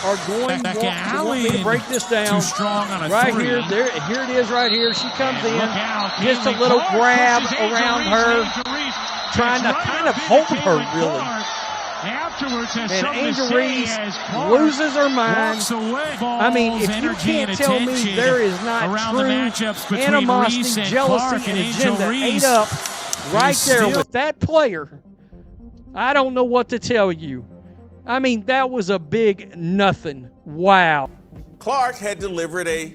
are going to want me to break this down. Too strong on a right three. here. Here it is right here. She comes in, gets a little grab around her, trying to kind of hold her, really. And Angel Reese loses her mind. I mean, if you can't tell me there is not true animosity, jealousy, and agenda ate up right there with that player, I don't know what to tell you. I mean, that was a big nothing. Wow. Clark had delivered a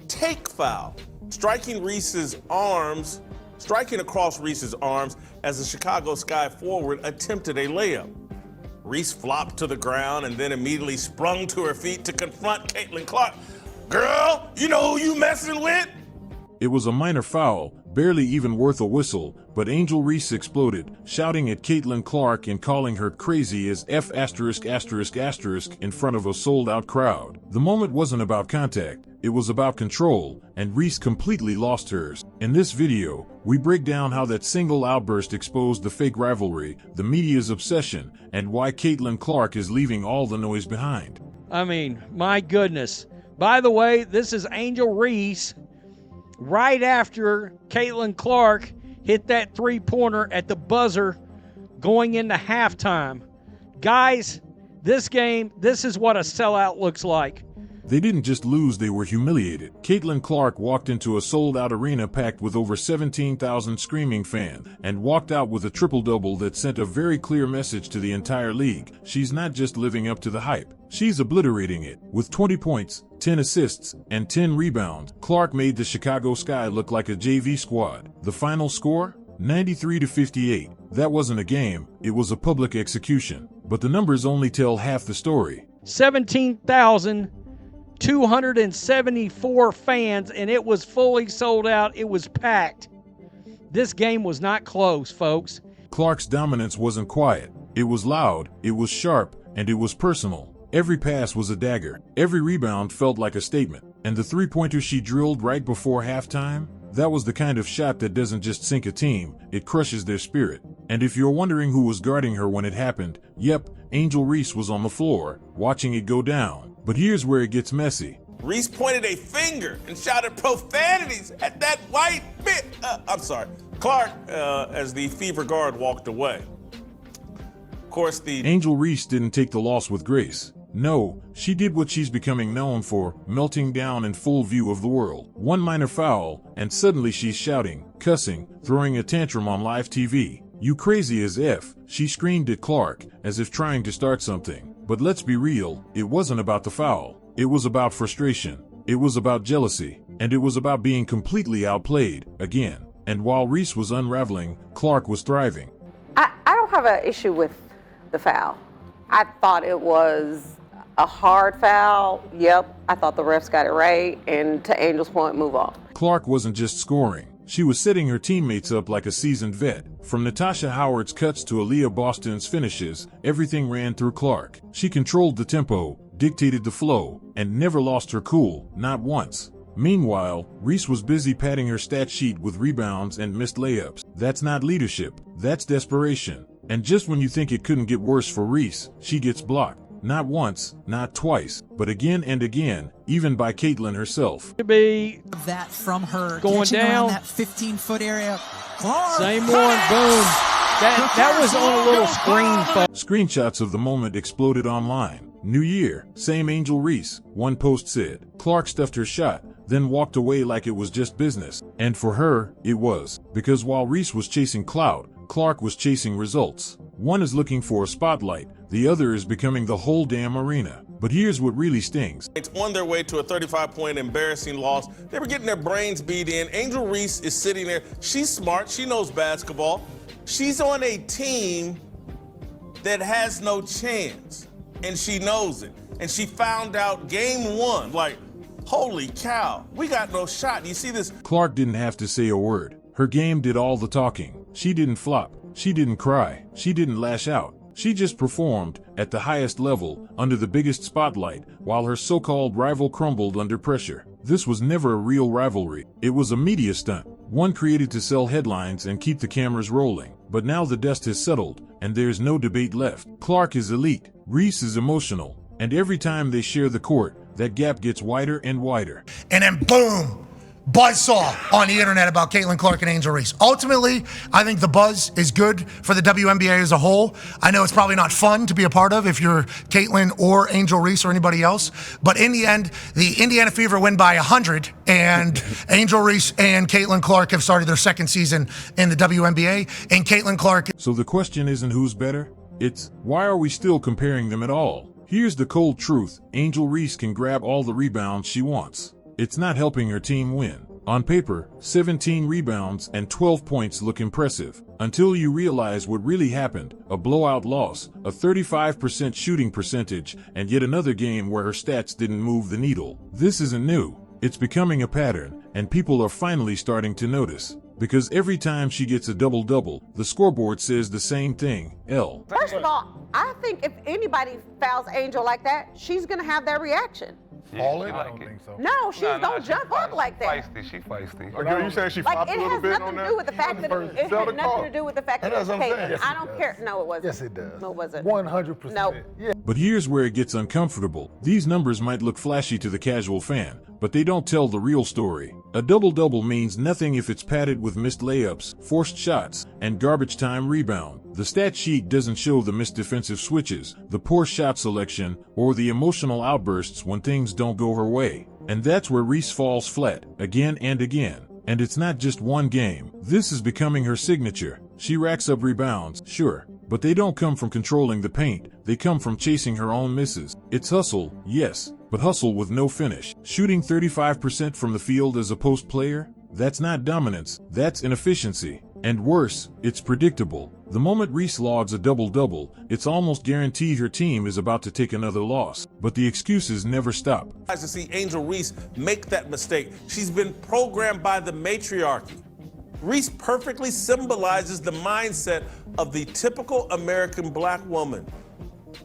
take foul, striking across Reese's arms as the Chicago Sky forward attempted a layup. Reese flopped to the ground and then immediately sprung to her feet to confront Caitlin Clark. Girl, you know who you messing with? It was a minor foul, barely even worth a whistle, but Angel Reese exploded, shouting at Caitlin Clark and calling her crazy as F*** in front of a sold-out crowd. The moment wasn't about contact, it was about control, and Reese completely lost hers. In this video, we break down how that single outburst exposed the fake rivalry, the media's obsession, and why Caitlin Clark is leaving all the noise behind. I mean, my goodness. By the way, this is Angel Reese right after Caitlin Clark hit that three-pointer at the buzzer going into halftime. Guys, this game, this is what a sellout looks like. They didn't just lose, they were humiliated. Caitlin Clark walked into a sold-out arena packed with over 17,000 screaming fans and walked out with a triple-double that sent a very clear message to the entire league. She's not just living up to the hype, she's obliterating it. With 20 points, 10 assists, and 10 rebounds, Clark made the Chicago Sky look like a JV squad. The final score? 93-58. That wasn't a game, it was a public execution. But the numbers only tell half the story. 17,274 fans, and it was fully sold out. It was packed. This game was not close, folks. Clark's dominance wasn't quiet. It was loud, it was sharp, and it was personal. Every pass was a dagger. Every rebound felt like a statement. And the three-pointer she drilled right before halftime? That was the kind of shot that doesn't just sink a team, it crushes their spirit. And if you're wondering who was guarding her when it happened, yep, Angel Reese was on the floor, watching it go down. But here's where it gets messy. Reese pointed a finger and shouted profanities at that white bitch. Clark, as the Fever guard walked away. Of course, Angel Reese didn't take the loss with grace. No, she did what she's becoming known for, melting down in full view of the world. One minor foul, and suddenly she's shouting, cussing, throwing a tantrum on live TV. "You crazy as F," she screamed at Clark, as if trying to start something. But let's be real, it wasn't about the foul. It was about frustration. It was about jealousy. And it was about being completely outplayed, again. And while Reese was unraveling, Clark was thriving. I don't have an issue with the foul. I thought it was a hard foul. Yep, I thought the refs got it right. And to Angel's point, move on. Clark wasn't just scoring. She was setting her teammates up like a seasoned vet. From Natasha Howard's cuts to Aaliyah Boston's finishes, everything ran through Clark. She controlled the tempo, dictated the flow, and never lost her cool, not once. Meanwhile, Reese was busy padding her stat sheet with rebounds and missed layups. That's not leadership, that's desperation. And just when you think it couldn't get worse for Reese, she gets blocked. Not once, not twice, but again and again, even by Caitlin herself. To be that from her going down that 15-foot area. Clark, same one, boom. That was on a little screen, folks. Screenshots of the moment exploded online. New year, same Angel Reese, one post said. Clark stuffed her shot, then walked away like it was just business. And for her, it was. Because while Reese was chasing clout, Clark was chasing results. One is looking for a spotlight, the other is becoming the whole damn arena. But here's what really stings. It's on their way to a 35-point embarrassing loss. They were getting their brains beat in. Angel Reese is sitting there. She's smart. She knows basketball. She's on a team that has no chance, and she knows it. And she found out game one, like, holy cow, we got no shot. You see this? Clark didn't have to say a word. Her game did all the talking. She didn't flop. She didn't cry. She didn't lash out. She just performed, at the highest level, under the biggest spotlight, while her so-called rival crumbled under pressure. This was never a real rivalry. It was a media stunt, one created to sell headlines and keep the cameras rolling. But now the dust has settled, and there's no debate left. Clark is elite. Reese is emotional. And every time they share the court, that gap gets wider and wider. And then boom, buzzsaw on the internet about Caitlin Clark and Angel Reese. Ultimately, I think the buzz is good for the WNBA as a whole. I know it's probably not fun to be a part of if you're Caitlin or Angel Reese or anybody else, but in the end, the Indiana Fever win by 100, and Angel Reese and Caitlin Clark have started their second season in the WNBA, and Caitlin Clark... So the question isn't who's better, it's why are we still comparing them at all? Here's the cold truth, Angel Reese can grab all the rebounds she wants. It's not helping her team win. On paper, 17 rebounds and 12 points look impressive, until you realize what really happened: a blowout loss, a 35% shooting percentage, and yet another game where her stats didn't move the needle. This isn't new. It's becoming a pattern, and people are finally starting to notice. Because every time she gets a double-double, the scoreboard says the same thing, L. First of all, I think if anybody fouls Angel like that, she's going to have that reaction. Falling? I don't think so. No, she don't jump up like that. She's feisty. Girl, you saying she flopped Like, a it little has bit on nothing to that? do with the fact that it had nothing to do with the fact that it's Caitlin. I don't care. No, it wasn't. Yes, it does. No, it wasn't. 100%. No. Yeah. But here's where it gets uncomfortable. These numbers might look flashy to the casual fan, but they don't tell the real story. A double-double means nothing if it's padded with missed layups, forced shots, and garbage time rebound. The stat sheet doesn't show the missed defensive switches, the poor shot selection, or the emotional outbursts when things don't go her way. And that's where Reese falls flat, again and again. And it's not just one game. This is becoming her signature. She racks up rebounds, sure, but they don't come from controlling the paint. They come from chasing her own misses. It's hustle, yes, but hustle with no finish. Shooting 35% from the field as a post player? That's not dominance, that's inefficiency. And worse, it's predictable. The moment Reese logs a double-double, it's almost guaranteed her team is about to take another loss. But the excuses never stop. To see Angel Reese make that mistake. She's been programmed by the matriarchy. Reese perfectly symbolizes the mindset of the typical American black woman.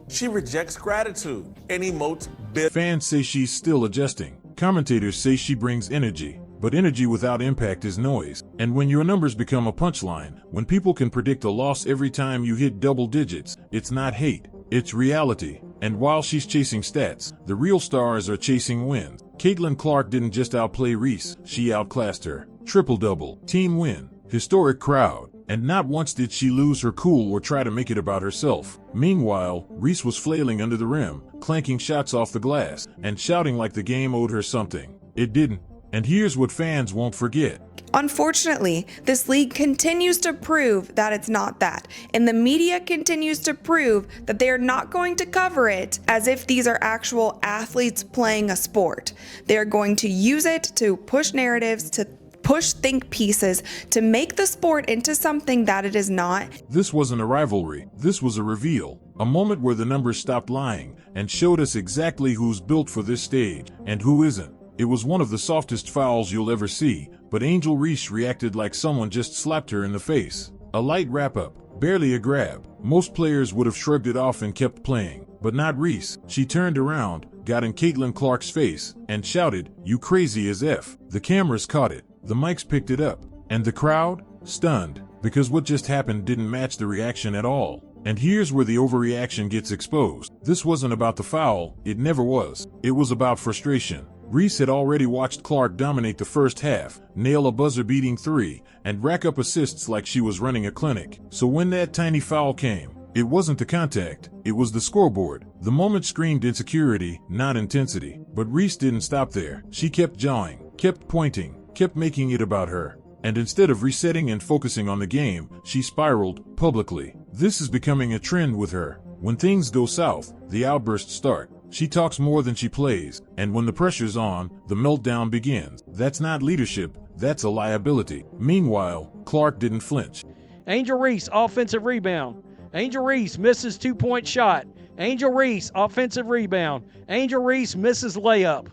She rejects gratitude and emotes bitter. Fans say she's still adjusting. Commentators say she brings energy. But energy without impact is noise. And when your numbers become a punchline, when people can predict a loss every time you hit double digits, it's not hate, it's reality. And while she's chasing stats, the real stars are chasing wins. Caitlin Clark didn't just outplay Reese, she outclassed her. Triple-double, team win, historic crowd. And not once did she lose her cool or try to make it about herself. Meanwhile, Reese was flailing under the rim, clanking shots off the glass, and shouting like the game owed her something. It didn't. And here's what fans won't forget. Unfortunately, this league continues to prove that it's not that, and the media continues to prove that they are not going to cover it as if these are actual athletes playing a sport. They're going to use it to push narratives, to push think pieces, to make the sport into something that it is not. This wasn't a rivalry, this was a reveal. A moment where the numbers stopped lying and showed us exactly who's built for this stage and who isn't. It was one of the softest fouls you'll ever see, but Angel Reese reacted like someone just slapped her in the face. A light wrap-up, barely a grab. Most players would have shrugged it off and kept playing, but not Reese. She turned around, got in Caitlin Clark's face, and shouted, "You crazy as F." The cameras caught it, the mics picked it up, and the crowd? Stunned, because what just happened didn't match the reaction at all. And here's where the overreaction gets exposed. This wasn't about the foul, it never was. It was about frustration. Reese had already watched Clark dominate the first half, nail a buzzer-beating three, and rack up assists like she was running a clinic. So when that tiny foul came, it wasn't the contact, it was the scoreboard. The moment screamed insecurity, not intensity. But Reese didn't stop there. She kept jawing, kept pointing, kept making it about her. And instead of resetting and focusing on the game, she spiraled, publicly. This is becoming a trend with her. When things go south, the outbursts start. She talks more than she plays, and when the pressure's on, the meltdown begins. That's not leadership, that's a liability. Meanwhile, Clark didn't flinch. Angel Reese, offensive rebound. Angel Reese misses two-point shot. Angel Reese, offensive rebound. Angel Reese misses layup.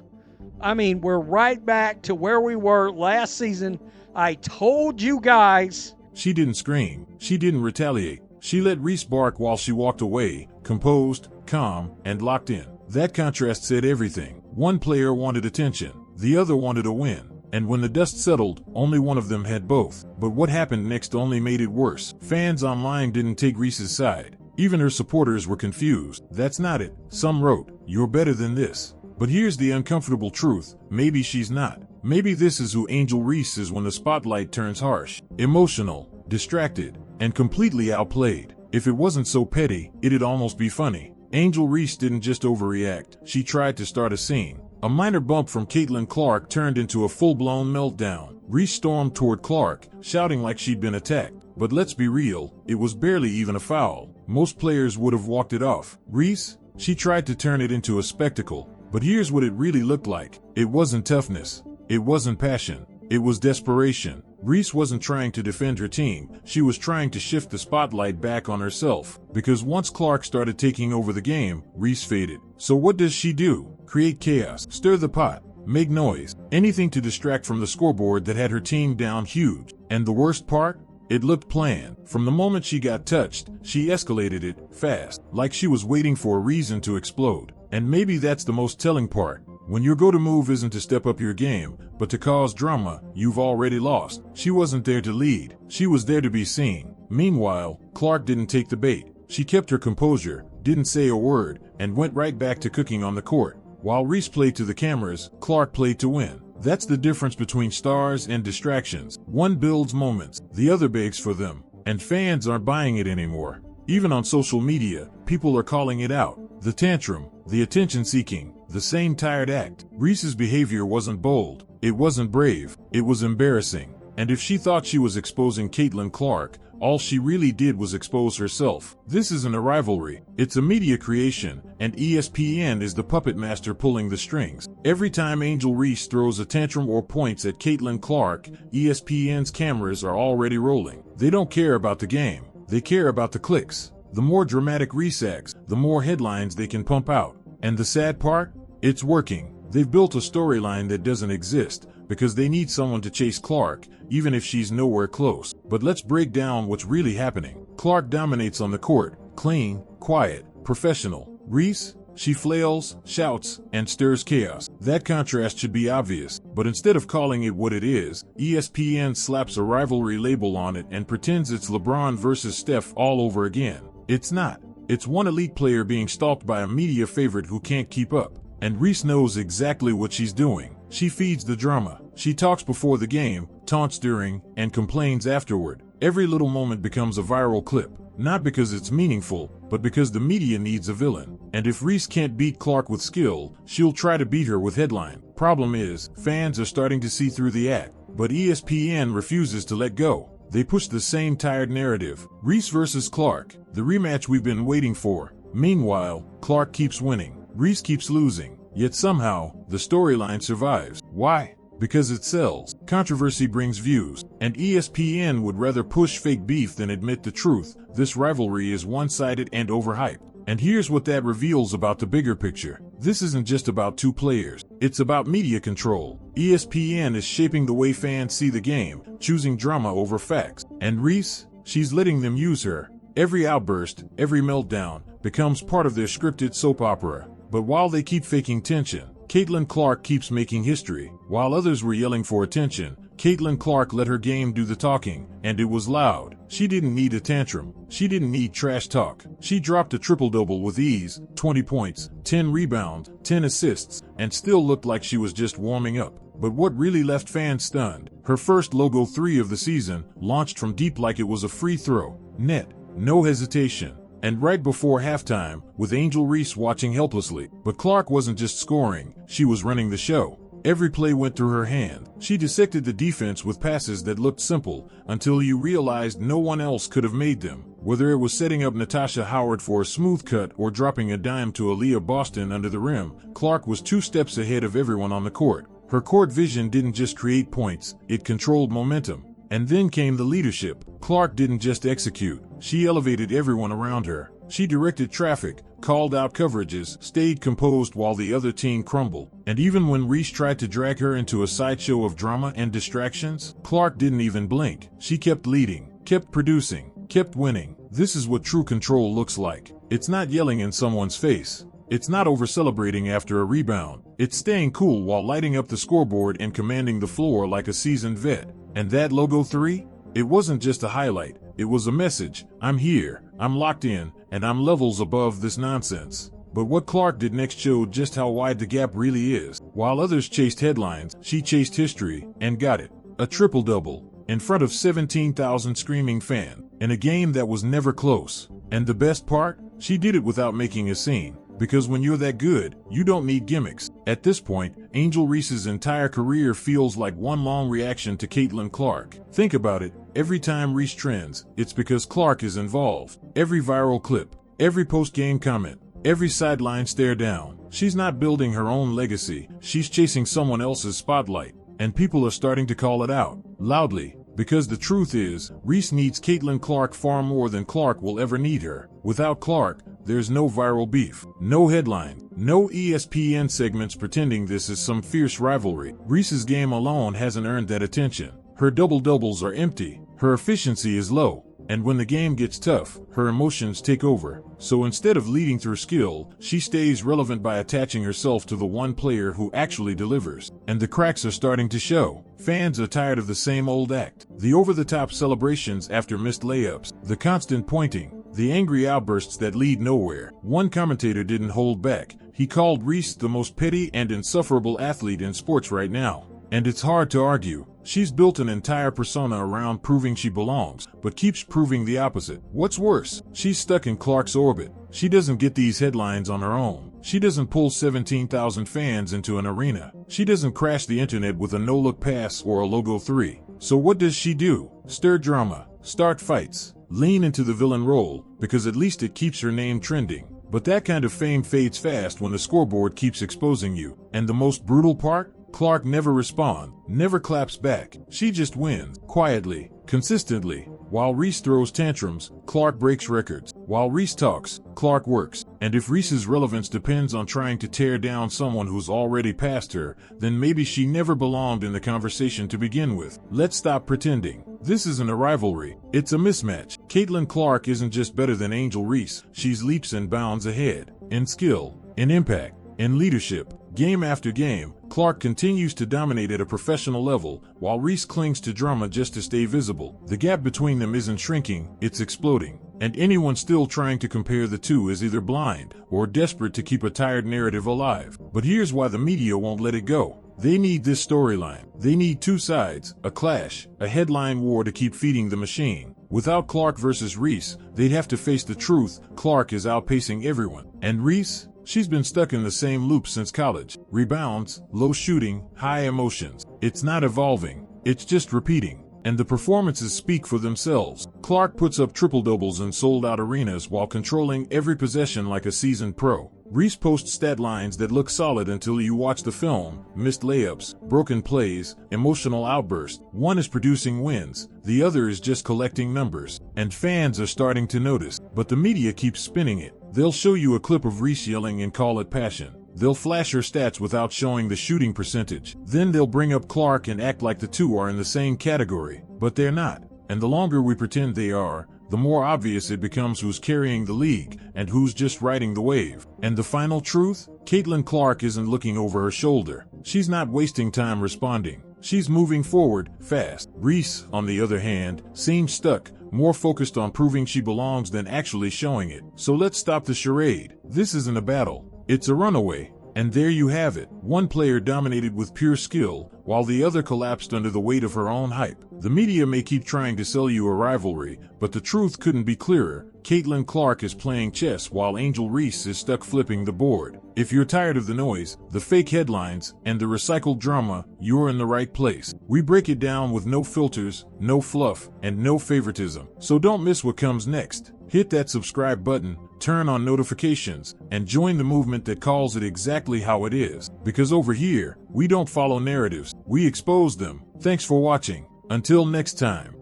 I mean, we're right back to where we were last season. I told you guys. She didn't scream. She didn't retaliate. She let Reese bark while she walked away, composed, calm, and locked in. That contrast said everything. One player wanted attention, the other wanted a win. And when the dust settled, only one of them had both. But what happened next only made it worse. Fans online didn't take Reese's side. Even her supporters were confused. That's not it. Some wrote, "You're better than this." But here's the uncomfortable truth. Maybe she's not. Maybe this is who Angel Reese is when the spotlight turns harsh, emotional, distracted, and completely outplayed. If it wasn't so petty, it'd almost be funny. Angel Reese didn't just overreact. She tried to start a scene. A minor bump from Caitlin Clark turned into a full-blown meltdown. Reese stormed toward Clark, shouting like she'd been attacked. But let's be real, it was barely even a foul. Most players would have walked it off. Reese? She tried to turn it into a spectacle. But here's what it really looked like. It wasn't toughness. It wasn't passion. It was desperation. Reese wasn't trying to defend her team. She was trying to shift the spotlight back on herself. Because once Clark started taking over the game, Reese faded. So what does she do? Create chaos, stir the pot, make noise, anything to distract from the scoreboard that had her team down huge. And the worst part? It looked planned. From the moment she got touched, she escalated it fast, like she was waiting for a reason to explode. And maybe that's the most telling part. When your go-to move isn't to step up your game, but to cause drama, you've already lost. She wasn't there to lead. She was there to be seen. Meanwhile, Clark didn't take the bait. She kept her composure, didn't say a word, and went right back to cooking on the court. While Reese played to the cameras, Clark played to win. That's the difference between stars and distractions. One builds moments, the other begs for them. And fans aren't buying it anymore. Even on social media, people are calling it out. The tantrum, the attention-seeking, the same tired act. Reese's behavior wasn't bold. It wasn't brave. It was embarrassing. And if she thought she was exposing Caitlin Clark, all she really did was expose herself. This isn't a rivalry. It's a media creation, and ESPN is the puppet master pulling the strings. Every time Angel Reese throws a tantrum or points at Caitlin Clark, ESPN's cameras are already rolling. They don't care about the game. They care about the clicks. The more dramatic Reese acts, the more headlines they can pump out. And the sad part? It's working. They've built a storyline that doesn't exist because they need someone to chase Clark, even if she's nowhere close. But let's break down what's really happening. Clark dominates on the court. Clean, quiet, professional. Reese? She flails, shouts, and stirs chaos. That contrast should be obvious, but instead of calling it what it is, ESPN slaps a rivalry label on it and pretends it's LeBron versus Steph all over again. It's not. It's one elite player being stalked by a media favorite who can't keep up. And Reese knows exactly what she's doing. She feeds the drama. She talks before the game, taunts during, and complains afterward. Every little moment becomes a viral clip. Not because it's meaningful, but because the media needs a villain. And if Reese can't beat Clark with skill, she'll try to beat her with headline. Problem is, fans are starting to see through the act. But ESPN refuses to let go. They push the same tired narrative. Reese versus Clark, the rematch we've been waiting for. Meanwhile, Clark keeps winning. Reese keeps losing. Yet somehow, the storyline survives. Why? Because it sells. Controversy brings views. And ESPN would rather push fake beef than admit the truth. This rivalry is one-sided and overhyped. And here's what that reveals about the bigger picture. This isn't just about two players. It's about media control. ESPN is shaping the way fans see the game, choosing drama over facts. And Reese? She's letting them use her. Every outburst, every meltdown, becomes part of their scripted soap opera. But while they keep faking tension, Caitlin Clark keeps making history. While others were yelling for attention, Caitlin Clark let her game do the talking, and it was loud. She didn't need a tantrum. She didn't need trash talk. She dropped a triple-double with ease, 20 points, 10 rebounds, 10 assists, and still looked like she was just warming up. But what really left fans stunned? Her first logo 3 of the season launched from deep like it was a free throw. Net. No hesitation. And right before halftime, with Angel Reese watching helplessly. But Clark wasn't just scoring, she was running the show. Every play went through her hand. She dissected the defense with passes that looked simple, until you realized no one else could have made them. Whether it was setting up Natasha Howard for a smooth cut or dropping a dime to Aaliyah Boston under the rim, Clark was 2 steps ahead of everyone on the court. Her court vision didn't just create points, it controlled momentum. And then came the leadership. Clark didn't just execute, she elevated everyone around her. She directed traffic, called out coverages, stayed composed while the other team crumbled. And even when Reese tried to drag her into a sideshow of drama and distractions, Clark didn't even blink. She kept leading, kept producing, kept winning. This is what true control looks like. It's not yelling in someone's face. It's not over-celebrating after a rebound. It's staying cool while lighting up the scoreboard and commanding the floor like a seasoned vet. And that logo 3? It wasn't just a highlight. It was a message. I'm here, I'm locked in, and I'm levels above this nonsense. But what Clark did next showed just how wide the gap really is. While others chased headlines, she chased history, and got it. A triple-double, in front of 17,000 screaming fans, in a game that was never close. And the best part? She did it without making a scene. Because when you're that good, you don't need gimmicks. At this point, Angel Reese's entire career feels like one long reaction to Caitlin Clark. Think about it, every time Reese trends, it's because Clark is involved. Every viral clip, every post-game comment, every sideline stare down. She's not building her own legacy, she's chasing someone else's spotlight. And people are starting to call it out, loudly. Because the truth is, Reese needs Caitlin Clark far more than Clark will ever need her. Without Clark, there's no viral beef, no headline, no ESPN segments pretending this is some fierce rivalry. Reese's game alone hasn't earned that attention. Her double-doubles are empty, her efficiency is low, and when the game gets tough, her emotions take over. So instead of leading through skill, she stays relevant by attaching herself to the one player who actually delivers. And the cracks are starting to show. Fans are tired of the same old act. The over-the-top celebrations after missed layups, the constant pointing, the angry outbursts that lead nowhere. One commentator didn't hold back. He called Reese the most petty and insufferable athlete in sports right now. And it's hard to argue. She's built an entire persona around proving she belongs, but keeps proving the opposite. What's worse, she's stuck in Clark's orbit. She doesn't get these headlines on her own. She doesn't pull 17,000 fans into an arena. She doesn't crash the internet with a no-look pass or a logo 3. So what does she do? Stir drama, start fights, lean into the villain role, because at least it keeps her name trending. But that kind of fame fades fast when the scoreboard keeps exposing you. And the most brutal part? Clark never responds, never claps back. She just wins, quietly, consistently. While Reese throws tantrums, Clark breaks records. While Reese talks, Clark works. And if Reese's relevance depends on trying to tear down someone who's already past her, then maybe she never belonged in the conversation to begin with. Let's stop pretending. This isn't a rivalry. It's a mismatch. Caitlin Clark isn't just better than Angel Reese. She's leaps and bounds ahead. In skill, in impact, in leadership. Game after game, Clark continues to dominate at a professional level, while Reese clings to drama just to stay visible. The gap between them isn't shrinking, it's exploding. And anyone still trying to compare the two is either blind or desperate to keep a tired narrative alive. But here's why the media won't let it go. They need this storyline. They need two sides, a clash, a headline war to keep feeding the machine. Without Clark versus Reese, they'd have to face the truth. Clark is outpacing everyone. And Reese? She's been stuck in the same loop since college. Rebounds, low shooting, high emotions. It's not evolving. It's just repeating. And the performances speak for themselves. Clark puts up triple-doubles in sold-out arenas while controlling every possession like a seasoned pro. Reese posts stat lines that look solid until you watch the film. Missed layups, broken plays, emotional outbursts. One is producing wins, the other is just collecting numbers. And fans are starting to notice. But the media keeps spinning it. They'll show you a clip of Reese yelling and call it passion. They'll flash her stats without showing the shooting percentage. Then they'll bring up Clark and act like the two are in the same category. But they're not. And the longer we pretend they are, the more obvious it becomes who's carrying the league and who's just riding the wave. And the final truth? Caitlin Clark isn't looking over her shoulder. She's not wasting time responding. She's moving forward, fast. Reese, on the other hand, seems stuck, more focused on proving she belongs than actually showing it. So let's stop the charade. This isn't a battle. It's a runaway. And there you have it. One player dominated with pure skill, while the other collapsed under the weight of her own hype. The media may keep trying to sell you a rivalry, but the truth couldn't be clearer. Caitlin Clark is playing chess while Angel Reese is stuck flipping the board. If you're tired of the noise, the fake headlines, and the recycled drama, you're in the right place. We break it down with no filters, no fluff, and no favoritism. So don't miss what comes next. Hit that subscribe button, turn on notifications, and join the movement that calls it exactly how it is. Because over here, we don't follow narratives, we expose them. Thanks for watching. Until next time.